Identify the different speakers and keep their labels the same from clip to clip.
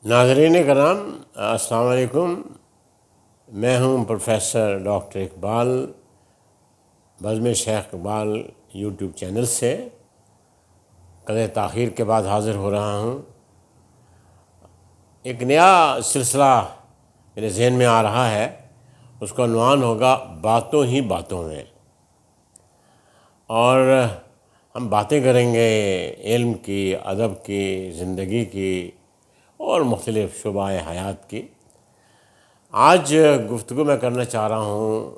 Speaker 1: ناظرین کرام، السلام علیکم۔ میں ہوں پروفیسر ڈاکٹر اقبال، بزم شیخ اقبال یوٹیوب چینل سے قدر تاخیر کے بعد حاضر ہو رہا ہوں۔ ایک نیا سلسلہ میرے ذہن میں آ رہا ہے، اس کا عنوان ہوگا باتوں ہی باتوں میں، اور ہم باتیں کریں گے علم کی، ادب کی، زندگی کی اور مختلف شعبہ حیات کی۔ آج گفتگو میں کرنا چاہ رہا ہوں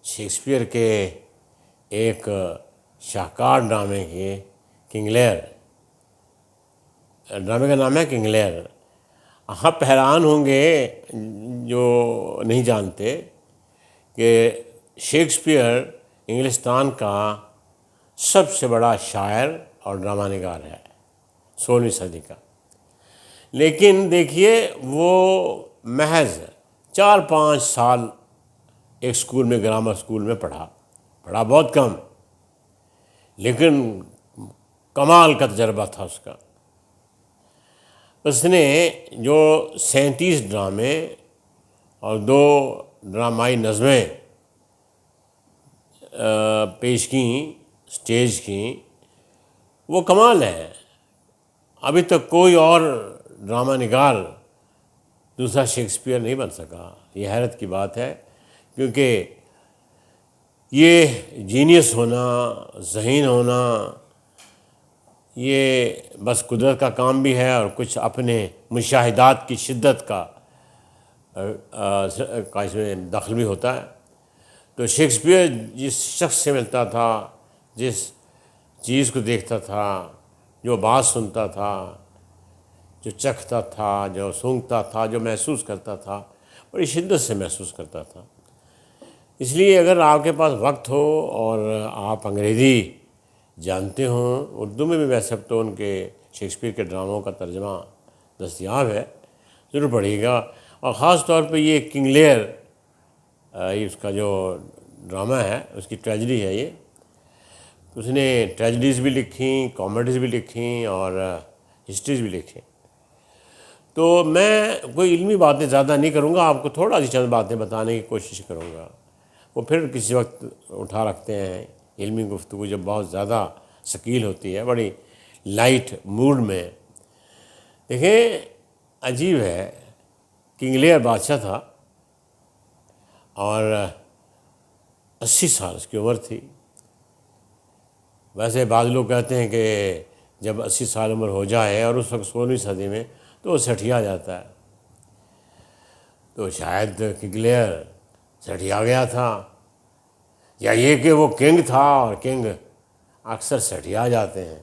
Speaker 1: شیکسپیئر کے ایک شاہکار ڈرامے کی، کنگ لیئر۔ ڈرامے کا نام ہے کنگ لیئر۔ آپ حیران ہوں گے جو نہیں جانتے کہ شیکسپیئر انگلستان کا سب سے بڑا شاعر اور ڈرامہ نگار ہے 16ویں صدی کا، لیکن دیکھیے وہ محض 4-5 سال ایک اسکول میں، گرامر اسکول میں پڑھا بہت کم، لیکن کمال کا تجربہ تھا اس کا۔ اس نے جو 37 ڈرامے اور 2 ڈرامائی نظمیں پیش کیں، سٹیج کیں، وہ کمال ہے۔ ابھی تک کوئی اور ڈرامہ نگار دوسرا شیکسپیئر نہیں بن سکا۔ یہ حیرت کی بات ہے، کیونکہ یہ جینیس ہونا، ذہین ہونا، یہ بس قدرت کا کام بھی ہے، اور کچھ اپنے مشاہدات کی شدت کا اس میں دخل بھی ہوتا ہے۔ تو شیکسپیئر جس شخص سے ملتا تھا، جس چیز کو دیکھتا تھا، جو بات سنتا تھا، جو چکھتا تھا، جو سونگھتا تھا، جو محسوس کرتا تھا، بڑی شدت سے محسوس کرتا تھا۔ اس لیے اگر آپ کے پاس وقت ہو اور آپ انگریزی جانتے ہوں، اردو میں بھی ویسے اب تو ان کے شیکسپیئر کے ڈراموں کا ترجمہ دستیاب ہے، ضرور پڑھیے گا۔ اور خاص طور پہ یہ کنگ لیئر، اس کا جو ڈرامہ ہے، اس کی ٹریجڈی ہے یہ۔ اس نے ٹریجڈیز بھی لکھیں، کامیڈیز بھی لکھیں اور ہسٹریز بھی لکھیں۔ تو میں کوئی علمی باتیں زیادہ نہیں کروں گا، آپ کو تھوڑا سی چند باتیں بتانے کی کوشش کروں گا، وہ پھر کسی وقت اٹھا رکھتے ہیں۔ علمی گفتگو جب بہت زیادہ ثقیل ہوتی ہے، بڑی لائٹ موڈ میں۔ دیکھیں، عجیب ہے، کنگ لیئر بادشاہ تھا اور 80 سال اس کی عمر تھی۔ ویسے بعض لوگ کہتے ہیں کہ جب 80 سال عمر ہو جائے، اور اس وقت 16ویں صدی میں، تو وہ سٹھیا جاتا ہے۔ تو شاید کنگ لیئر سٹھیا گیا تھا، یا یہ کہ وہ کنگ تھا، اور کنگ اکثر سٹھیا جاتے ہیں۔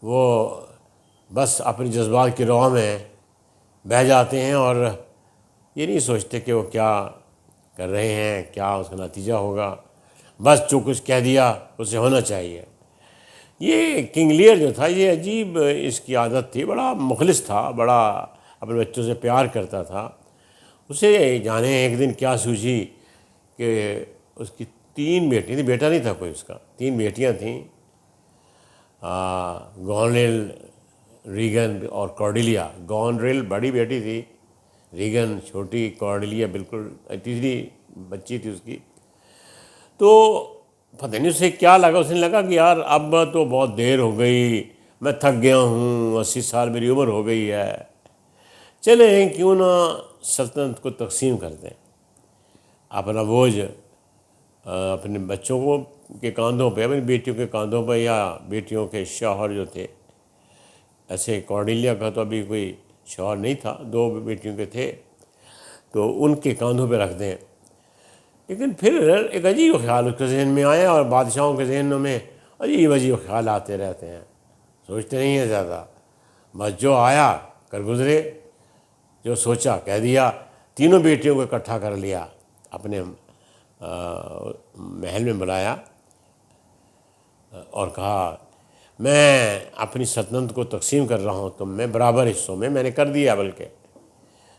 Speaker 1: وہ بس اپنی جذبات کی رواں میں بہہ جاتے ہیں، اور یہ نہیں سوچتے کہ وہ کیا کر رہے ہیں، کیا اس کا نتیجہ ہوگا، بس جو کچھ کہہ دیا اسے ہونا چاہیے۔ یہ کنگ لیئر جو تھا، یہ عجیب اس کی عادت تھی، بڑا مخلص تھا، بڑا اپنے بچوں سے پیار کرتا تھا۔ اسے جانے ایک دن کیا سوچی کہ اس کی 3 بیٹی تھیں، بیٹا نہیں تھا کوئی اس کا، 3 بیٹیاں تھیں، گونریل، ریگن اور کارڈیلیا۔ گونریل بڑی بیٹی تھی، ریگن چھوٹی، کارڈیلیا بالکل تیسری بچی تھی اس کی۔ تو پتہ نہیں اسے کیا لگا، اس نے لگا کہ یار اب تو بہت دیر ہو گئی، میں تھک گیا ہوں، 80 سال میری عمر ہو گئی ہے، چلیں کیوں نہ سلطنت کو تقسیم کر دیں، اپنا بوجھ اپنے بچوں کو کے کاندھوں پہ، اپنی بیٹیوں کے کاندھوں پہ، یا بیٹیوں کے شوہر جو تھے، ایسے کارڈیلیا کا تو ابھی کوئی شوہر نہیں تھا، 2 بیٹیوں کے تھے، تو ان کے کاندھوں پہ رکھ دیں۔ لیکن پھر ایک عجیب خیال اس کے ذہن میں آیا، اور بادشاہوں کے ذہنوں میں عجیب عجیب خیال آتے رہتے ہیں، سوچتے نہیں ہیں زیادہ، بس جو آیا کر گزرے، جو سوچا کہہ دیا۔ تینوں بیٹیوں کو اکٹھا کر لیا، اپنے محل میں بلایا، اور کہا میں اپنی سلطنت کو تقسیم کر رہا ہوں تم میں برابر حصوں میں نے کر دیا، بلکہ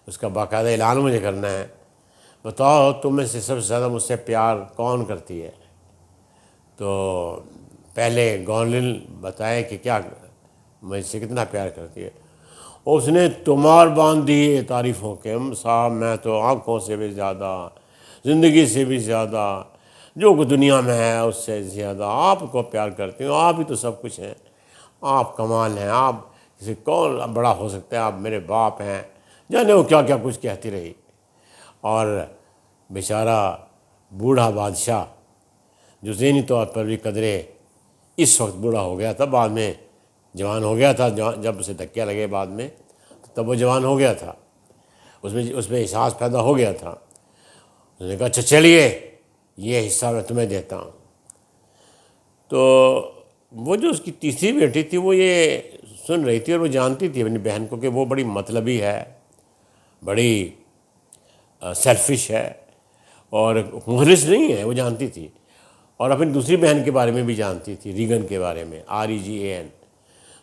Speaker 1: اس کا باقاعدہ اعلان مجھے کرنا ہے۔ بتاؤ تم میں سے سب سے زیادہ مجھ سے پیار کون کرتی ہے؟ تو پہلے گورنل بتائے کہ کیا مجھ سے کتنا پیار کرتی ہے۔ اس نے تمہار باندھ دی تعریفوں کے، صاحب میں تو آنکھوں سے بھی زیادہ، زندگی سے بھی زیادہ، جو کچھ دنیا میں ہے اس سے زیادہ آپ کو پیار کرتی ہوں، آپ ہی تو سب کچھ ہیں، آپ کمال ہیں، آپ کسی کون بڑا ہو سکتا ہے، آپ میرے باپ ہیں، جانے وہ کیا کیا کچھ کہتی رہی۔ اور بیچارہ بوڑھا بادشاہ جو ذہنی طور پر بھی قدرے اس وقت بوڑھا ہو گیا تھا، بعد میں جوان ہو گیا تھا، جب اسے دھکے لگے بعد میں تب وہ جوان ہو گیا تھا، اس میں احساس پیدا ہو گیا تھا۔ اس نے کہا اچھا چلیے یہ حصہ میں تمہیں دیتا ہوں۔ تو وہ جو اس کی تیسری بیٹی تھی وہ یہ سن رہی تھی اور وہ جانتی تھی اپنی بہن کو کہ وہ بڑی مطلبی ہے، بڑی سیلفش ہے اور مخلص نہیں ہے، وہ جانتی تھی، اور اپنی دوسری بہن کے بارے میں بھی جانتی تھی، ریگن کے بارے میں، REGAN۔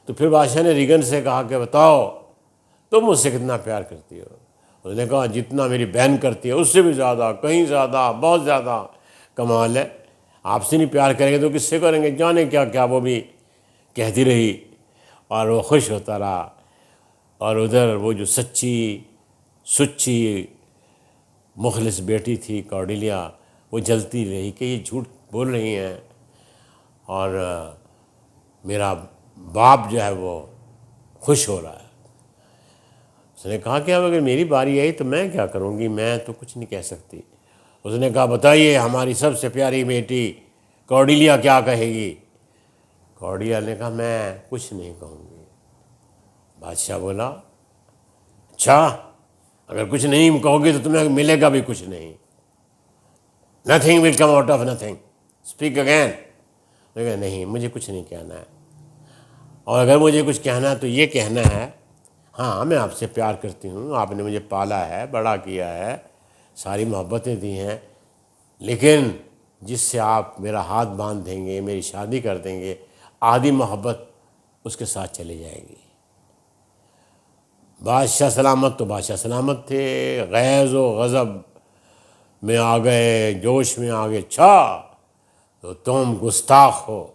Speaker 1: تو پھر بادشاہ نے ریگن سے کہا کہ بتاؤ تم مجھ سے کتنا پیار کرتی ہو؟ اس نے کہا جتنا میری بہن کرتی ہے اس سے بھی زیادہ، کہیں زیادہ، بہت زیادہ۔ کمال ہے، آپ سے نہیں پیار کریں گے تو کس سے کریں گے؟ جانے کیا کیا وہ بھی کہتی رہی اور وہ خوش ہوتا رہا۔ اور ادھر وہ جو سچی مخلص بیٹی تھی کارڈیلیا، وہ جلتی رہی کہ یہ جھوٹ بول رہی ہیں اور میرا باپ جو ہے وہ خوش ہو رہا ہے۔ اس نے کہا کہ اب اگر میری باری آئی تو میں کیا کروں گی؟ میں تو کچھ نہیں کہہ سکتی۔ اس نے کہا بتائیے ہماری سب سے پیاری بیٹی کارڈیلیا کیا کہے گی؟ کارڈیلیا نے کہا میں کچھ نہیں کہوں گی۔ بادشاہ بولا اچھا اگر کچھ نہیں کہو گی تو تمہیں ملے گا بھی کچھ نہیں، nothing will come out of nothing, speak again. لیکن نہیں، مجھے کچھ نہیں کہنا ہے، اور اگر مجھے کچھ کہنا ہے تو یہ کہنا ہے ہاں میں آپ سے پیار کرتی ہوں، آپ نے مجھے پالا ہے، بڑا کیا ہے، ساری محبتیں دی ہیں، لیکن جس سے آپ میرا ہاتھ باندھ دیں گے، میری شادی کر دیں گے، آدھی محبت اس کے ساتھ چلی جائے گی۔ بادشاہ سلامت تو بادشاہ سلامت تھے، غیظ و غضب میں آ گئے، جوش میں آ گئے، اچھا تو تم گستاخ ہو،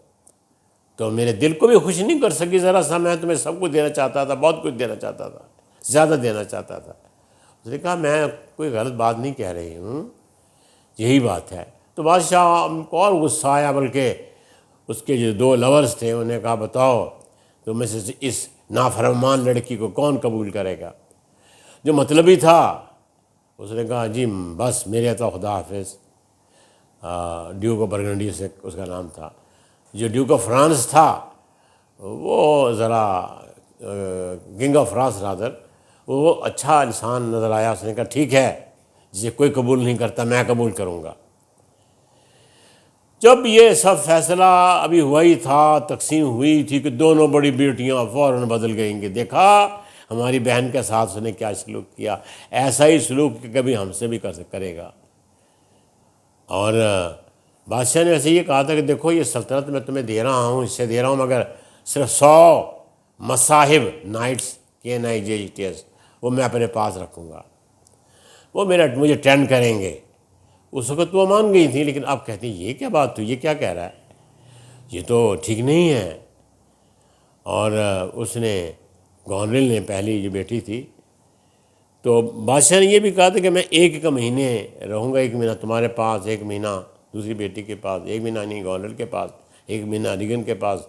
Speaker 1: تو میرے دل کو بھی خوش نہیں کر سکی ذرا سا؟ میں تمہیں سب کچھ دینا چاہتا تھا، بہت کچھ دینا چاہتا تھا، زیادہ دینا چاہتا تھا۔ اس نے کہا میں کوئی غلط بات نہیں کہہ رہی ہوں، یہی بات ہے۔ تو بادشاہ کو اور غصہ آیا، بلکہ اس کے جو 2 لورز تھے انہیں کہا بتاؤ تو میں سے اس نافرمان لڑکی کو کون قبول کرے گا؟ جو مطلبی تھا اس نے کہا جی بس میرے تو خدا حافظ۔ ڈیوک آف برگنڈی سے اس کا نام تھا۔ جو ڈیوک آف فرانس تھا وہ ذرا کنگ آف فرانس رادر، وہ اچھا انسان نظر آیا۔ اس نے کہا ٹھیک ہے، جسے کوئی قبول نہیں کرتا میں قبول کروں گا۔ جب یہ سب فیصلہ ابھی ہوا ہی تھا، تقسیم ہوئی تھی کہ دونوں بڑی بیٹیاں فوراً بدل گئیں گے، دیکھا ہماری بہن کے ساتھ اس نے کیا سلوک کیا، ایسا ہی سلوک کہ کبھی ہم سے بھی کرے گا۔ اور بادشاہ نے ایسے یہ کہا تھا کہ دیکھو یہ سلطنت میں تمہیں دے رہا ہوں، اس سے دے رہا ہوں، مگر صرف 100 مصاحب نائٹس KNIGHTS وہ میں اپنے پاس رکھوں گا، وہ مجھے ٹرین کریں گے۔ اس وقت وہ مان گئی تھی، لیکن اب کہتی ہیں یہ کیا بات ہوئی، یہ کیا کہہ رہا ہے، یہ تو ٹھیک نہیں ہے۔ اور اس نے گورنر نے پہلی جو بیٹی تھی تو بادشاہ نے یہ بھی کہا تھا کہ میں 1 مہینے رہوں گا، 1 مہینہ تمہارے پاس، 1 مہینہ دوسری بیٹی کے پاس، 1 مہینہ نہیں گورنر کے پاس، 1 مہینہ ریگن کے پاس۔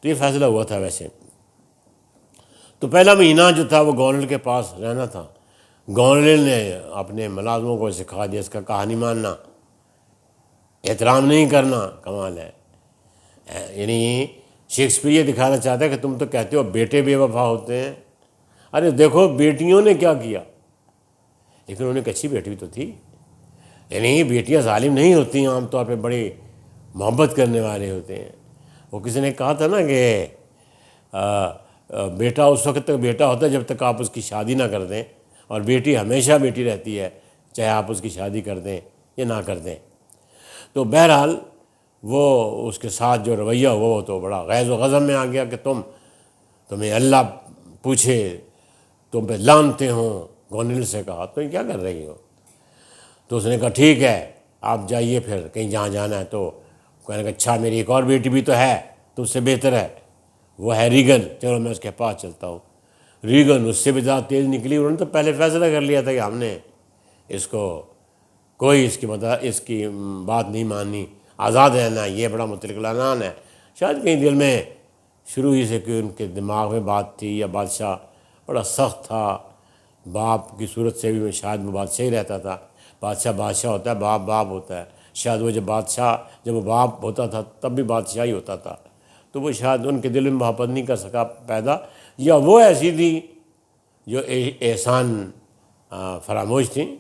Speaker 1: تو یہ فیصلہ ہوا تھا ویسے۔ تو پہلا مہینہ جو تھا وہ گورنر کے پاس رہنا تھا۔ گورنر نے اپنے ملازموں کو سکھا دیا، اس کا کہانی ماننا، احترام نہیں کرنا۔ کمال ہے، یعنی شیکسپیئر یہ دکھانا چاہتا ہے کہ تم تو کہتے ہو بیٹے بے وفا ہوتے ہیں، ارے دیکھو بیٹیوں نے کیا کیا، لیکن انہوں نے ایک اچھی بیٹی تو تھی۔ یعنی بیٹیاں ظالم نہیں ہوتی ہیں، عام طور پہ بڑی محبت کرنے والے ہوتے ہیں۔ وہ کسی نے کہا تھا نا کہ بیٹا اس وقت تک بیٹا ہوتا ہے جب تک آپ اس کی شادی نہ کر دیں، اور بیٹی ہمیشہ بیٹی رہتی ہے چاہے آپ اس کی شادی کر دیں یا نہ کر دیں۔ تو بہرحال وہ اس کے ساتھ جو رویہ ہوا وہ تو بڑا غیظ و غضب میں آ گیا کہ تمہیں اللہ پوچھے، تم پہ لانتے ہوں۔ گورنر سے کہا تم کیا کر رہی ہو؟ تو اس نے کہا ٹھیک ہے آپ جائیے، پھر کہیں جہاں جانا ہے۔ تو کہنے کہ اچھا میری ایک اور بیٹی بھی تو ہے، تم سے بہتر ہے، وہ ہے ریگن، چلو میں اس کے پاس چلتا ہوں۔ ریگن اس سے بھی زیادہ تیز نکلی. انہوں نے تو پہلے فیصلہ کر لیا تھا کہ ہم نے اس کو کوئی اس کی بات نہیں ماننی، آزاد رہنا. یہ بڑا مطلق العنان ہے. شاید کہیں دل میں شروع ہی سے کہ ان کے دماغ میں بات تھی، یا بادشاہ بڑا سخت تھا، باپ کی صورت سے بھی شاید وہ بادشاہ ہی رہتا تھا. بادشاہ ہوتا ہے، باپ باپ ہوتا ہے. شاید وہ جب وہ باپ ہوتا تھا تب بھی بادشاہ ہی ہوتا تھا. تو وہ شاید ان کے دل میں محبت نہیں کر سکا پیدا، یا وہ ایسی تھی جو احسان فراموش تھیں.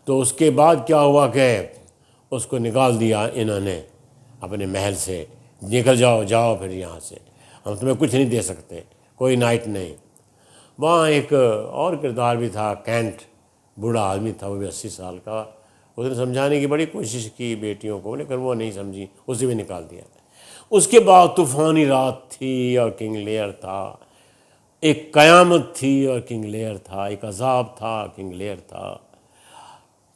Speaker 1: تو اس کے بعد کیا ہوا کہ اس کو نکال دیا انہوں نے اپنے محل سے. نکل جاؤ پھر یہاں سے، ہم تمہیں کچھ نہیں دے سکتے، کوئی نائٹ نہیں. وہاں ایک اور کردار بھی تھا، کینٹ، بوڑھا آدمی تھا، وہ بھی 80 سال کا. اس نے سمجھانے کی بڑی کوشش کی بیٹیوں کو، لیکن وہ نہیں سمجھی، اسے بھی نکال دیا. اس کے بعد طوفانی رات تھی اور کنگ لیئر تھا. ایک قیامت تھی اور کنگ لیئر تھا. ایک عذاب تھا، کنگ لیئر تھا.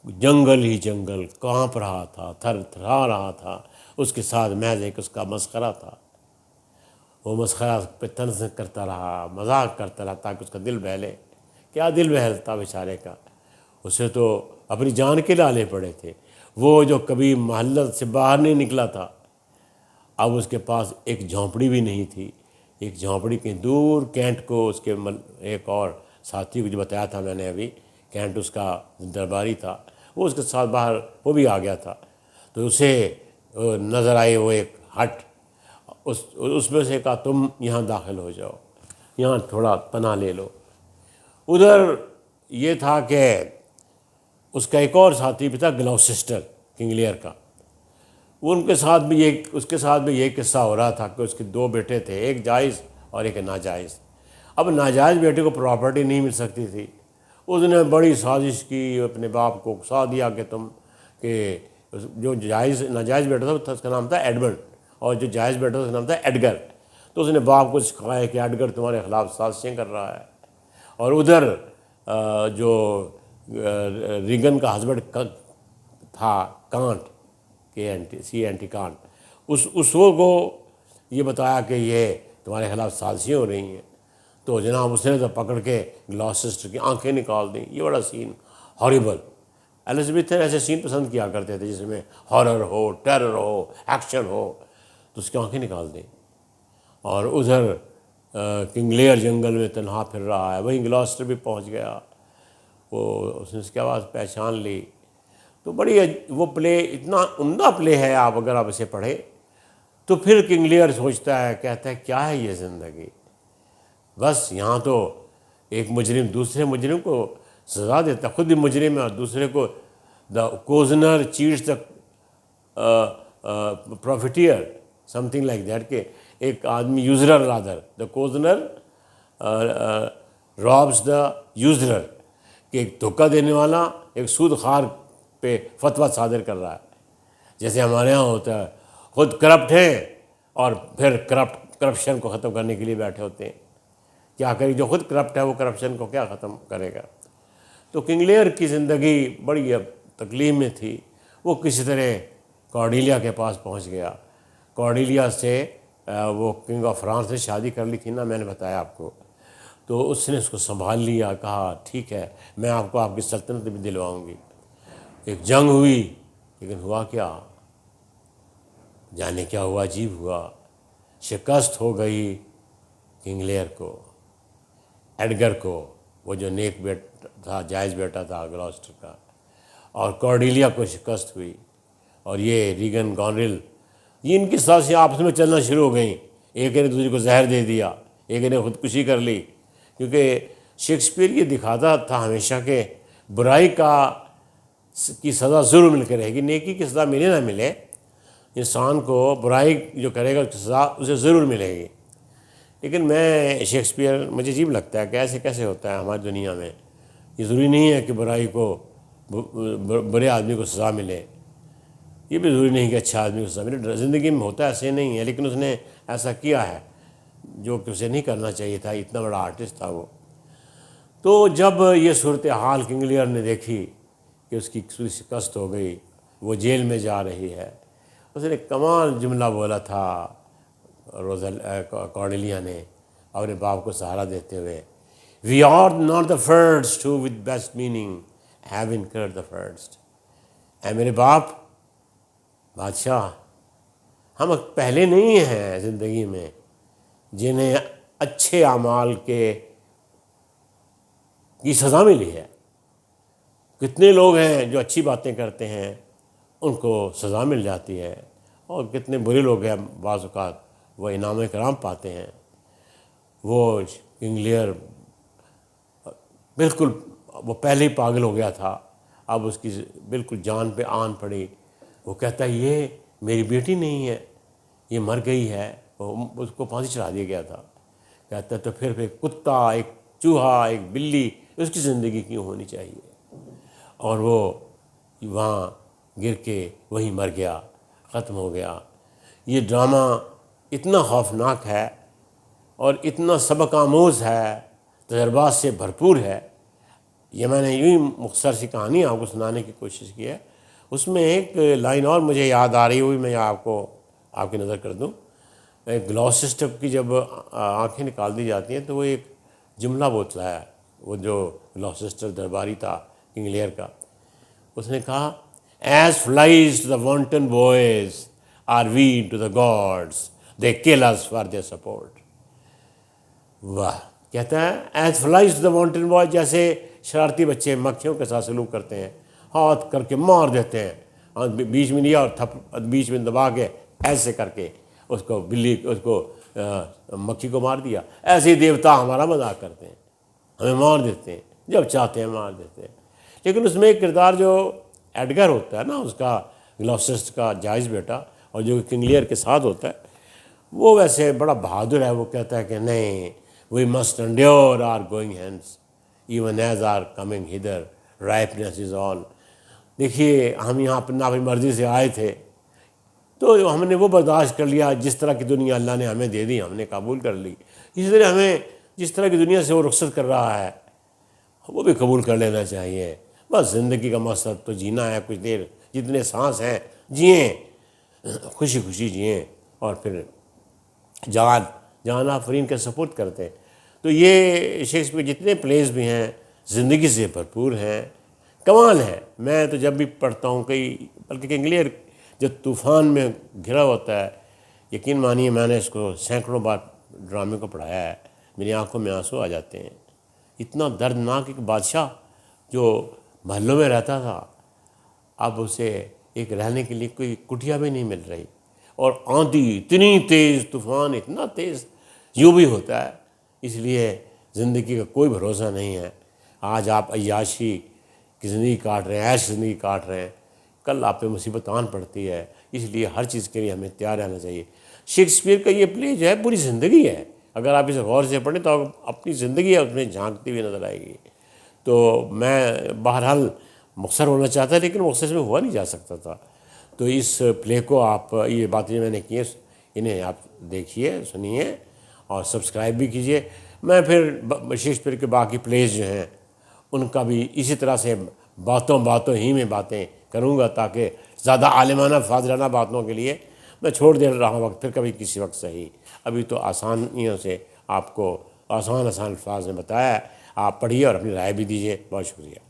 Speaker 1: جنگل ہی جنگل کانپ رہا تھا، تھر تھرا رہا تھا. اس کے ساتھ محض ایک اس کا مسخرہ تھا. وہ مسخرہ پہ طنز کرتا رہا، مذاق کرتا رہا تاکہ اس کا دل بہلے. کیا دل بہلتا بیچارے کا، اسے تو اپنی جان کے لانے پڑے تھے. وہ جو کبھی محلہ سے باہر نہیں نکلا تھا، اب اس کے پاس ایک جھونپڑی بھی نہیں تھی. ایک جھونپڑی کہیں دور، کینٹ کو اس کے ایک اور ساتھی کو جو بتایا تھا میں نے ابھی، کینٹ اس کا درباری تھا، وہ اس کے ساتھ باہر وہ بھی آ گیا تھا. تو اسے نظر آئی وہ ایک ہٹ. اس میں سے کہا تم یہاں داخل ہو جاؤ، یہاں تھوڑا پناہ لے لو. ادھر یہ تھا کہ اس کا ایک اور ساتھی بھی تھا، گلوسسٹر، کنگ لیئر کا. اس کے ساتھ بھی یہ قصہ ہو رہا تھا کہ اس کے 2 بیٹے تھے، ایک جائز اور ایک ناجائز. اب ناجائز بیٹے کو پراپرٹی نہیں مل سکتی تھی. اس نے بڑی سازش کی، اپنے باپ کو اکسا دیا کہ جو ناجائز بیٹا تھا اس کا نام تھا ایڈمنڈ، اور جو جائز بیٹا تھا اس کا نام تھا ایڈگر. تو اس نے باپ کو سکھایا کہ ایڈگر تمہارے خلاف سازشیں کر رہا ہے. اور ادھر جو ریگن کا ہسبینڈ تھا، کانٹ، اینٹی کانٹ، اس کو یہ بتایا کہ یہ تمہارے خلاف سازشیں ہو رہی ہیں. تو جناب اس نے تو پکڑ کے گلاسسٹر کی آنکھیں نکال دیں. یہ بڑا سین ہاریبل. الزبتھن ایسے سین پسند کیا کرتے تھے جس میں ہارر ہو، ٹیرر ہو، ایکشن ہو، تو اس کی آنکھیں نکال دیں. اور ادھر کنگ لیئر جنگل میں تنہا پھر رہا ہے. وہیں گلاسسٹر بھی پہنچ گیا. اس نے اس کی آواز پہچان لی. تو بڑی وہ پلے اتنا عمدہ پلے ہے، اگر آپ اسے پڑھیں تو پھر کنگ لیئر سوچتا ہے، کہتا ہے کیا ہے یہ زندگی. بس یہاں تو ایک مجرم دوسرے مجرم کو سزا دیتا، خود بھی مجرم ہے، اور دوسرے کو the cozener cheats the profiteer, something like that, کہ ایک آدمی یوزرر رادر، دا کوزنر رابس دا یوزرر، کہ ایک دھوکہ دینے والا ایک سود خوار پہ فتویٰ صادر کر رہا ہے. جیسے ہمارے ہاں ہوتا ہے، خود کرپٹ ہیں اور پھر کرپشن کو ختم کرنے کے لیے بیٹھے ہوتے ہیں. کیا کرے جو خود کرپٹ ہے وہ کرپشن کو کیا ختم کرے گا. تو کنگ لیئر کی زندگی بڑی تکلیف میں تھی. وہ کسی طرح کارڈیلیا کے پاس پہنچ گیا. کارڈیلیا سے وہ کنگ آف فرانس سے شادی کر لی تھی نا، میں نے بتایا آپ کو. تو اس نے اس کو سنبھال لیا، کہا ٹھیک ہے میں آپ کو آپ کی سلطنت بھی دلواؤں گی. ایک جنگ ہوئی، لیکن ہوا کیا، جانے کیا ہوا، عجیب ہوا. شکست ہو گئی کنگ لیئر کو، ایڈگر کو، وہ جو نیک بیٹا تھا، جائز بیٹا تھا گلاسٹر کا. اور کارڈیلیا کو شکست ہوئی. اور یہ ریگن گونریل، یہ ان کی سازشیں آپس میں چلنا شروع ہو گئیں. ایک نے دوسرے کو زہر دے دیا، ایک نے خودکشی کر لی. کیونکہ شیکسپیئر یہ دکھاتا تھا ہمیشہ کہ برائی کی سزا ضرور مل کے رہے گی. نیکی کی سزا ملے نہ ملے، انسان کو برائی جو کرے گا اس کی سزا اسے ضرور ملے گی. لیکن شیکسپیئر مجھے عجیب لگتا ہے کہ ایسے کیسے ہوتا ہے ہماری دنیا میں. یہ ضروری نہیں ہے کہ برائی کو برے آدمی کو سزا ملے، یہ بھی ضروری نہیں کہ اچھا آدمی کو سزا ملے. زندگی میں ہوتا ایسے نہیں ہے، لیکن اس نے ایسا کیا ہے جو کہ اسے نہیں کرنا چاہیے تھا. اتنا بڑا آرٹسٹ تھا وہ. تو جب یہ صورتحال کنگ لیئر نے دیکھی کہ اس کی شکست ہو گئی، وہ جیل میں جا رہی ہے، اس نے کمال جملہ بولا تھا کارڈیلیا نے اپنے باپ کو سہارا دیتے ہوئے We are not the first who with best meaning have incurred the first. اے میرے باپ بادشاہ، ہم پہلے نہیں ہیں زندگی میں جنہیں اچھے اعمال کی سزا ملی ہے. کتنے لوگ ہیں جو اچھی باتیں کرتے ہیں ان کو سزا مل جاتی ہے، اور کتنے برے لوگ ہیں بعض اوقات وہ انعام کرام پاتے ہیں. وہ کنگ لیئر بالکل وہ پہلے ہی پاگل ہو گیا تھا، اب اس کی بالکل جان پہ آن پڑی. وہ کہتا ہے یہ میری بیٹی نہیں ہے، یہ مر گئی ہے. اس کو پھانسی چڑھا دیا گیا تھا. کہتا ہے تو پھر ایک کتا، ایک چوہا، ایک بلی، اس کی زندگی کیوں ہونی چاہیے؟ اور وہ وہاں گر کے وہیں مر گیا، ختم ہو گیا. یہ ڈرامہ اتنا خوفناک ہے اور اتنا سبق آموز ہے، تجربات سے بھرپور ہے. یہ میں نے یوں ہی مختصر سی کہانی آپ کو سنانے کی کوشش کی ہے. اس میں ایک لائن اور مجھے یاد آ رہی ہوئی، میں آپ کی نظر کر دوں. گلوسسٹر کی جب آنکھیں نکال دی جاتی ہیں تو وہ ایک جملہ بولتا ہے، وہ جو گلوسسٹر درباری تھا کنگ لیئر کا. اس نے کہا as flies to the wanton boys are we to the gods they kill us for their sport. واہ! کہتا ہے as flies to the wanton boys, جیسے شرارتی بچے مکھیوں کے ساتھ سلوک کرتے ہیں، ہاتھ کر کے مار دیتے ہیں، بیچ میں لیا اور بیچ میں دبا کے ایسے کر کے اس کو مکھی کو مار دیا. ایسے ہی دیوتا ہمارا مذاق کرتے ہیں، ہمیں مار دیتے ہیں، جب چاہتے ہیں مار دیتے ہیں. لیکن اس میں ایک کردار جو ایڈگر ہوتا ہے نا، اس کا گلوسسٹر کا جائز بیٹا، اور جو کنگ لیئر کے ساتھ ہوتا ہے، وہ ویسے بڑا بہادر ہے. وہ کہتا ہے کہ نہیں، we must endure our going hence even as our coming hither ripeness is all. دیکھیے ہم یہاں اپنی مرضی سے آئے تھے تو ہم نے وہ برداشت کر لیا، جس طرح کی دنیا اللہ نے ہمیں دے دی ہم نے قبول کر لی. اسی طرح ہمیں جس طرح کی دنیا سے وہ رخصت کر رہا ہے وہ بھی قبول کر لینا چاہیے. بس زندگی کا مقصد تو جینا ہے، کچھ دیر جتنے سانس ہیں جئیں، خوشی خوشی جئیں، اور پھر جان آفرین کا سپورٹ کرتے ہیں. تو یہ شیکسپیئر جتنے پلیز بھی ہیں زندگی سے بھرپور ہیں، کمال ہے. میں تو جب بھی پڑھتا ہوں بلکہ کنگ لیئر جب طوفان میں گھرا ہوتا ہے، یقین مانیے میں نے اس کو سینکڑوں بار ڈرامے کو پڑھایا ہے، میری آنکھوں میں آنسو آ جاتے ہیں. اتنا دردناک ایک بادشاہ جو محلوں میں رہتا تھا، اب اسے ایک رہنے کے لیے کوئی کٹھیا بھی نہیں مل رہی، اور آندھی اتنی تیز، طوفان اتنا تیز، یوں بھی ہوتا ہے. اس لیے زندگی کا کوئی بھروسہ نہیں ہے. آج آپ عیاشی کی زندگی کاٹ رہے ہیں، عیش زندگی کاٹ رہے ہیں، کل آپ پہ مصیبت آن پڑتی ہے. اس لیے ہر چیز کے لیے ہمیں تیار رہنا چاہیے. شیکسپیئر کا یہ پلے جو ہے پوری زندگی ہے، اگر آپ اسے غور سے پڑھیں تو آپ اپنی زندگی اس میں جھانکتی ہوئی نظر آئے گی. تو میں بہرحال مختصر ہونا چاہتا، لیکن مختصر میں ہوا نہیں جا سکتا تھا. تو اس پلے کو آپ، یہ باتیں میں نے کی ہیں، انہیں آپ دیکھیے، سنیے اور سبسکرائب بھی کیجیے. میں پھر شیکسپیئر کے باقی پلیز جو ہیں ان کا بھی اسی طرح سے باتوں ہی میں باتیں کروں گا، تاکہ زیادہ عالمانہ فاضلانہ باتوں کے لیے میں چھوڑ دے رہا ہوں وقت، پھر کبھی کسی وقت صحیح. ابھی تو آسانیوں سے آپ کو آسان الفاظ میں بتایا ہے. آپ پڑھیے اور اپنی رائے بھی دیجیے. بہت شکریہ.